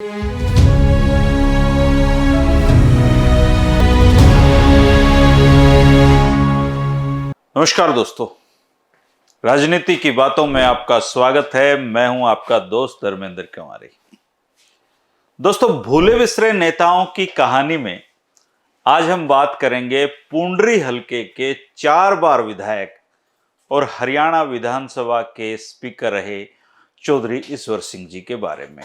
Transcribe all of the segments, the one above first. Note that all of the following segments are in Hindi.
नमस्कार दोस्तों, राजनीति की बातों में आपका स्वागत है। मैं हूं आपका दोस्त धर्मेंद्र कुमारी। दोस्तों, भूले बिसरे नेताओं की कहानी में आज हम बात करेंगे पुंडरी हलके के 4 बार विधायक और हरियाणा विधानसभा के स्पीकर रहे चौधरी ईश्वर सिंह जी के बारे में।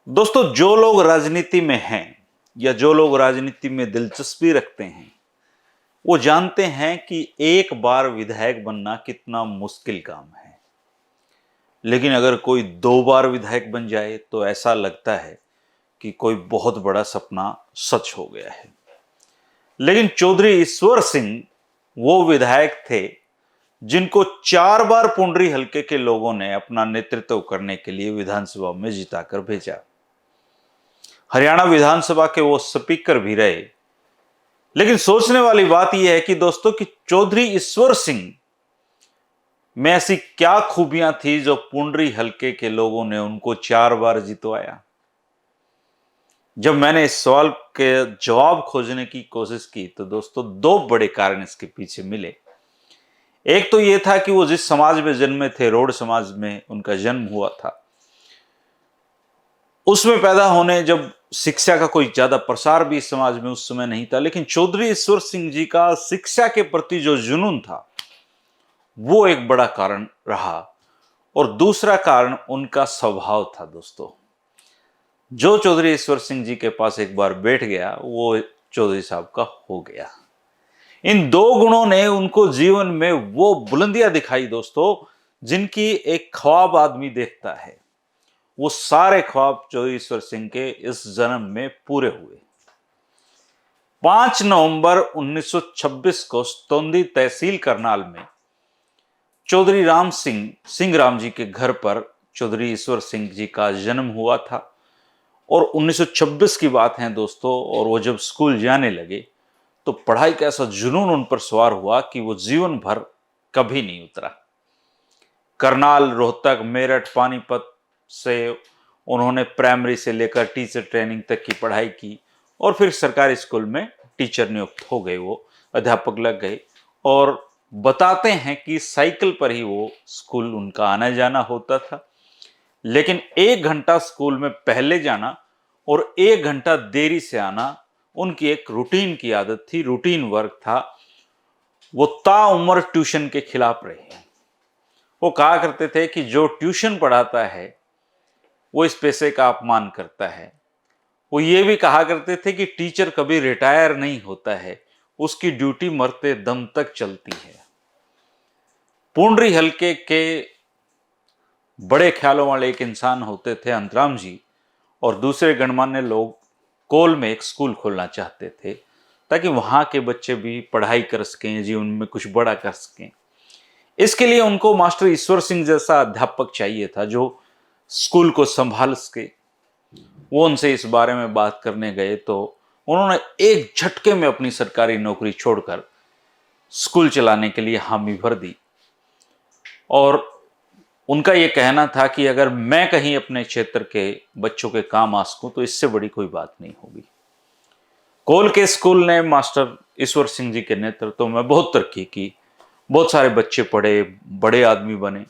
दोस्तों, जो लोग राजनीति में हैं या जो लोग राजनीति में दिलचस्पी रखते हैं वो जानते हैं कि एक बार विधायक बनना कितना मुश्किल काम है। लेकिन अगर कोई 2 बार विधायक बन जाए तो ऐसा लगता है कि कोई बहुत बड़ा सपना सच हो गया है। लेकिन चौधरी ईश्वर सिंह वो विधायक थे जिनको 4 बार पुंडरी हलके के लोगों ने अपना नेतृत्व करने के लिए विधानसभा में जिताकर भेजा। हरियाणा विधानसभा के वो स्पीकर भी रहे। लेकिन सोचने वाली बात यह है कि दोस्तों कि चौधरी ईश्वर सिंह में ऐसी क्या खूबियां थी जो पुंडरी हलके के लोगों ने उनको 4 बार जितवाया। जब मैंने इस सवाल के जवाब खोजने की कोशिश की तो दोस्तों 2 बड़े कारण इसके पीछे मिले। एक तो यह था कि वो जिस समाज में जन्मे थे, रोड समाज में उनका जन्म हुआ था, उसमें पैदा होने जब शिक्षा का कोई ज्यादा प्रसार भी इस समाज में उस समय नहीं था। लेकिन चौधरी ईश्वर सिंह जी का शिक्षा के प्रति जो जुनून था वो एक बड़ा कारण रहा। और दूसरा कारण उनका स्वभाव था। दोस्तों, जो चौधरी ईश्वर सिंह जी के पास एक बार बैठ गया वो चौधरी साहब का हो गया। इन 2 गुणों ने उनको जीवन में वो बुलंदियां दिखाई दोस्तों, जिनकी एक ख्वाब आदमी देखता है। वो सारे ख्वाब चौधरी ईश्वर सिंह के इस जन्म में पूरे हुए। 5 नवंबर 1926 को स्तोंदी तहसील करनाल में चौधरी राम सिंह राम जी के घर पर चौधरी ईश्वर सिंह जी का जन्म हुआ था। और 1926 की बात है दोस्तों, और वो जब स्कूल जाने लगे तो पढ़ाई का ऐसा जुनून उन पर सवार हुआ कि वो जीवन भर कभी नहीं उतरा। करनाल, रोहतक, मेरठ, पानीपत से उन्होंने प्राइमरी से लेकर टीचर ट्रेनिंग तक की पढ़ाई की और फिर सरकारी स्कूल में टीचर नियुक्त हो गए, वो अध्यापक लग गए। और बताते हैं कि साइकिल पर ही वो स्कूल उनका आना जाना होता था। लेकिन 1 घंटा स्कूल में पहले जाना और 1 घंटा देरी से आना उनकी एक रूटीन की आदत थी, रूटीन वर्क था। वो ताउम्र ट्यूशन के खिलाफ रहे। वो कहा करते थे कि जो ट्यूशन पढ़ाता है वो इस पेशे का अपमान करता है। वो ये भी कहा करते थे कि टीचर कभी रिटायर नहीं होता है, उसकी ड्यूटी मरते दम तक चलती है। पुंडरी हलके के बड़े ख्यालों वाले एक इंसान होते थे अंतराम जी, और दूसरे गणमान्य लोग कोल में एक स्कूल खोलना चाहते थे ताकि वहां के बच्चे भी पढ़ाई कर सकें, जीवन में कुछ बड़ा कर सकें। इसके लिए उनको मास्टर ईश्वर सिंह जैसा अध्यापक चाहिए था जो स्कूल को संभाल सके। वो उनसे इस बारे में बात करने गए तो उन्होंने एक झटके में अपनी सरकारी नौकरी छोड़कर स्कूल चलाने के लिए हामी भर दी। और उनका यह कहना था कि अगर मैं कहीं अपने क्षेत्र के बच्चों के काम आ सकूं तो इससे बड़ी कोई बात नहीं होगी। कोल के स्कूल ने मास्टर ईश्वर सिंह जी के नेतृत्व में बहुत तरक्की की, बहुत सारे बच्चे पढ़े, बड़े आदमी बने।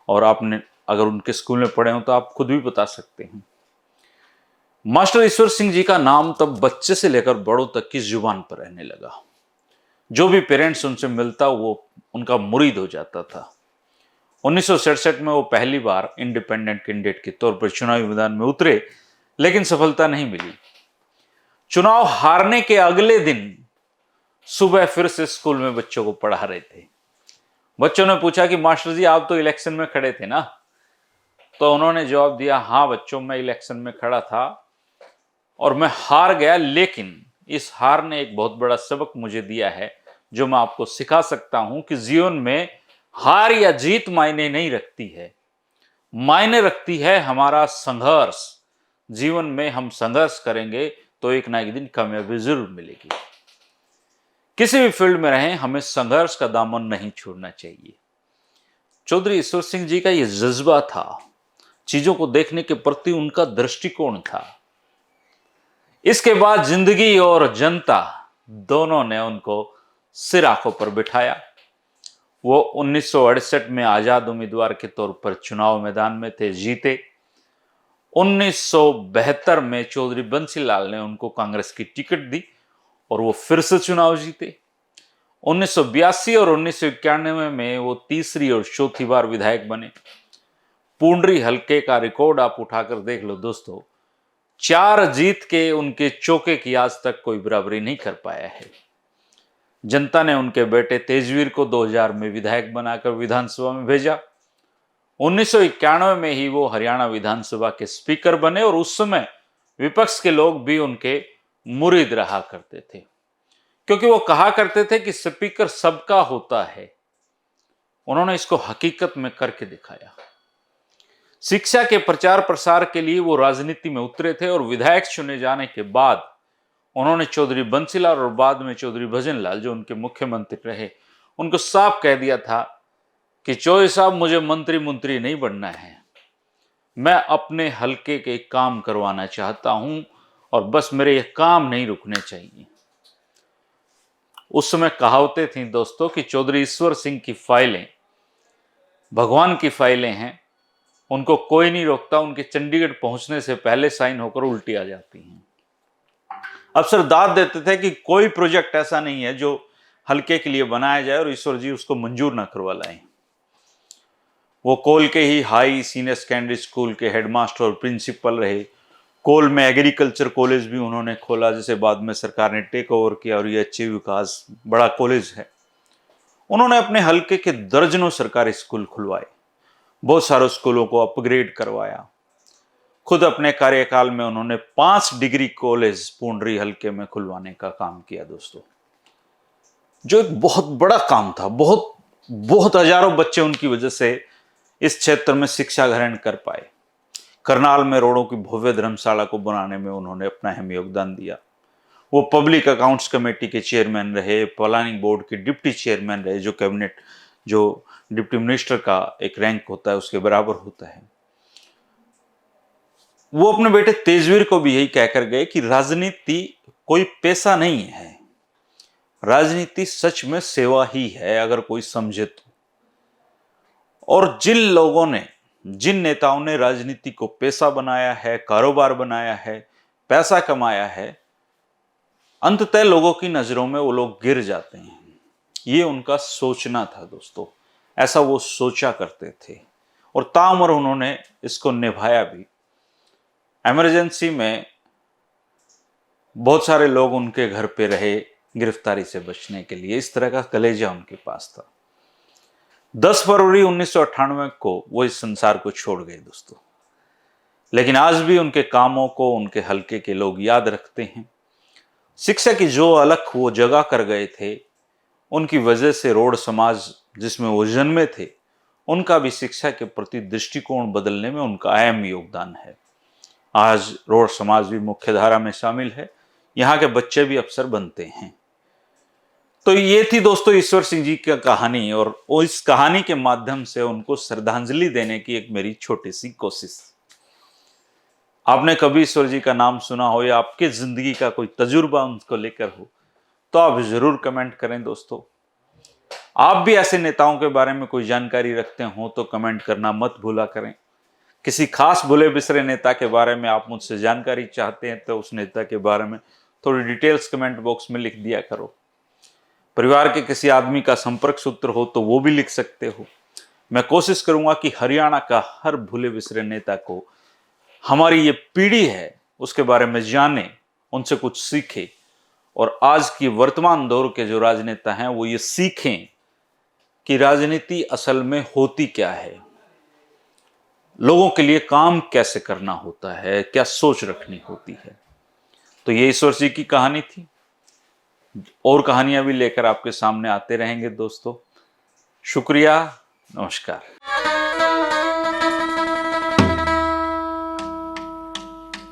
और आपने अगर उनके स्कूल में पढ़े हो तो आप खुद भी बता सकते हैं। मास्टर ईश्वर सिंह जी का नाम तब बच्चे से लेकर बड़ों तक की जुबान पर रहने लगा। जो भी पेरेंट्स उनसे मिलता वो उनका मुरीद हो जाता था। 1967 में वो पहली बार इंडिपेंडेंट कैंडिडेट के तौर पर चुनावी मैदान में उतरे, लेकिन सफलता नहीं मिली। चुनाव हारने के अगले दिन सुबह फिर से स्कूल में बच्चों को पढ़ा रहे थे। बच्चों ने पूछा कि मास्टर जी आप तो इलेक्शन में खड़े थे ना? तो उन्होंने जवाब दिया, हाँ बच्चों, मैं इलेक्शन में खड़ा था और मैं हार गया, लेकिन इस हार ने एक बहुत बड़ा सबक मुझे दिया है जो मैं आपको सिखा सकता हूं कि जीवन में हार या जीत मायने नहीं रखती है, मायने रखती है हमारा संघर्ष। जीवन में हम संघर्ष करेंगे तो एक ना एक दिन कामयाबी जरूर मिलेगी। किसी भी फील्ड में रहें, हमें संघर्ष का दामन नहीं छोड़ना चाहिए। चौधरी ईश्वर सिंह जी का यह जज्बा था चीजों को देखने के प्रति उनका दृष्टिकोण था। इसके बाद जिंदगी और जनता दोनों ने उनको सिर आंखों पर बिठाया। वो 1968 में आजाद उम्मीदवार के तौर पर चुनाव मैदान में थे, जीते। 1972 में चौधरी बंसीलाल ने उनको कांग्रेस की टिकट दी और वो फिर से चुनाव जीते। 1982 और 1991 में वो तीसरी और चौथी बार विधायक बने। पूंडरी हलके का रिकॉर्ड आप उठाकर देख लो दोस्तों, 4 जीत के उनके चौके की आज तक कोई बराबरी नहीं कर पाया है। जनता ने उनके बेटे तेजवीर को 2000 में विधायक बनाकर विधानसभा में भेजा। 1991 में ही वो हरियाणा विधानसभा के स्पीकर बने और उस समय विपक्ष के लोग भी उनके मुरीद रहा करते थे, क्योंकि वो कहा करते थे कि स्पीकर सबका होता है। उन्होंने इसको हकीकत में करके दिखाया। शिक्षा के प्रचार प्रसार के लिए वो राजनीति में उतरे थे और विधायक चुने जाने के बाद उन्होंने चौधरी बंसीलाल और बाद में चौधरी भजनलाल, जो उनके मुख्यमंत्री रहे, उनको साफ कह दिया था कि चौधरी साहब, मुझे मंत्री नहीं बनना है, मैं अपने हलके के काम करवाना चाहता हूं और बस मेरे ये काम नहीं रुकने चाहिए। उस समय कहावतें थी दोस्तों कि चौधरी ईश्वर सिंह की फाइलें भगवान की फाइलें हैं, उनको कोई नहीं रोकता, उनके चंडीगढ़ पहुंचने से पहले साइन होकर उल्टी आ जाती हैं। अफसर दाद देते थे कि कोई प्रोजेक्ट ऐसा नहीं है जो हल्के के लिए बनाया जाए और ईश्वर जी उसको मंजूर ना करवा लाएं। वो कोल के ही हाई सीनियर सेकेंडरी स्कूल के हेडमास्टर और प्रिंसिपल रहे। कोल में एग्रीकल्चर कॉलेज भी उन्होंने खोला, जिसे बाद में सरकार ने टेक ओवर किया और ये अच्छे विकास बड़ा कॉलेज है। उन्होंने अपने हल्के के दर्जनों सरकारी स्कूल खुलवाए, बहुत सारे स्कूलों को अपग्रेड करवाया। खुद अपने कार्यकाल में उन्होंने 5 डिग्री कॉलेज पूंडरी हल्के में खुलवाने का काम किया दोस्तों, जो एक बहुत बड़ा काम था। बहुत हजारों बच्चे उनकी वजह से इस क्षेत्र में शिक्षा ग्रहण कर पाए। करनाल में रोडों की भव्य धर्मशाला को बनाने में उन्होंने अपना अहम योगदान दिया। वो पब्लिक अकाउंट्स कमेटी के चेयरमैन रहे, प्लानिंग बोर्ड के डिप्टी चेयरमैन रहे, जो कैबिनेट, जो डिप्टी मिनिस्टर का एक रैंक होता है उसके बराबर होता है। वो अपने बेटे तेजवीर को भी यही कहकर गए कि राजनीति कोई पैसा नहीं है, राजनीति सच में सेवा ही है, अगर कोई समझे तो। और जिन लोगों ने, जिन नेताओं ने राजनीति को पैसा बनाया है, कारोबार बनाया है, पैसा कमाया है, अंततः लोगों की नजरों में वो लोग गिर जाते हैं। ये उनका सोचना था दोस्तों, ऐसा वो सोचा करते थे और ताउम्र उन्होंने इसको निभाया भी। इमरजेंसी में बहुत सारे लोग उनके घर पे रहे गिरफ्तारी से बचने के लिए, इस तरह का कलेजा उनके पास था। 10 फरवरी 1998 को वो इस संसार को छोड़ गए दोस्तों, लेकिन आज भी उनके कामों को उनके हल्के के लोग याद रखते हैं। शिक्षा की जो अलख वो जगा कर गए थे, उनकी वजह से रोड समाज जिसमें वो जन्मे थे, उनका भी शिक्षा के प्रति दृष्टिकोण बदलने में उनका अहम योगदान है। आज रोड समाज भी मुख्य धारा में शामिल है, यहाँ के बच्चे भी अफसर बनते हैं। तो ये थी दोस्तों ईश्वर सिंह जी की कहानी, और इस कहानी के माध्यम से उनको श्रद्धांजलि देने की एक मेरी छोटी सी कोशिश। आपने कभी ईश्वर जी का नाम सुना हो या आपकी जिंदगी का कोई तजुर्बा उनको लेकर हो, तो आप जरूर कमेंट करें दोस्तों। आप भी ऐसे नेताओं के बारे में कोई जानकारी रखते हो तो कमेंट करना मत भूला करें। किसी खास भूले बिसरे नेता के बारे में आप मुझसे जानकारी चाहते हैं तो उस नेता के बारे में थोड़ी डिटेल्स कमेंट बॉक्स में लिख दिया करो। परिवार के किसी आदमी का संपर्क सूत्र हो तो वो भी लिख सकते हो। मैं कोशिश करूंगा कि हरियाणा का हर भूले बिसरे नेता को हमारी ये पीढ़ी है उसके बारे में जाने, उनसे कुछ सीखे, और आज की वर्तमान दौर के जो राजनेता हैं वो ये सीखें कि राजनीति असल में होती क्या है, लोगों के लिए काम कैसे करना होता है, क्या सोच रखनी होती है। तो ये ईश्वर जी की कहानी थी, और कहानियां भी लेकर आपके सामने आते रहेंगे दोस्तों। शुक्रिया, नमस्कार।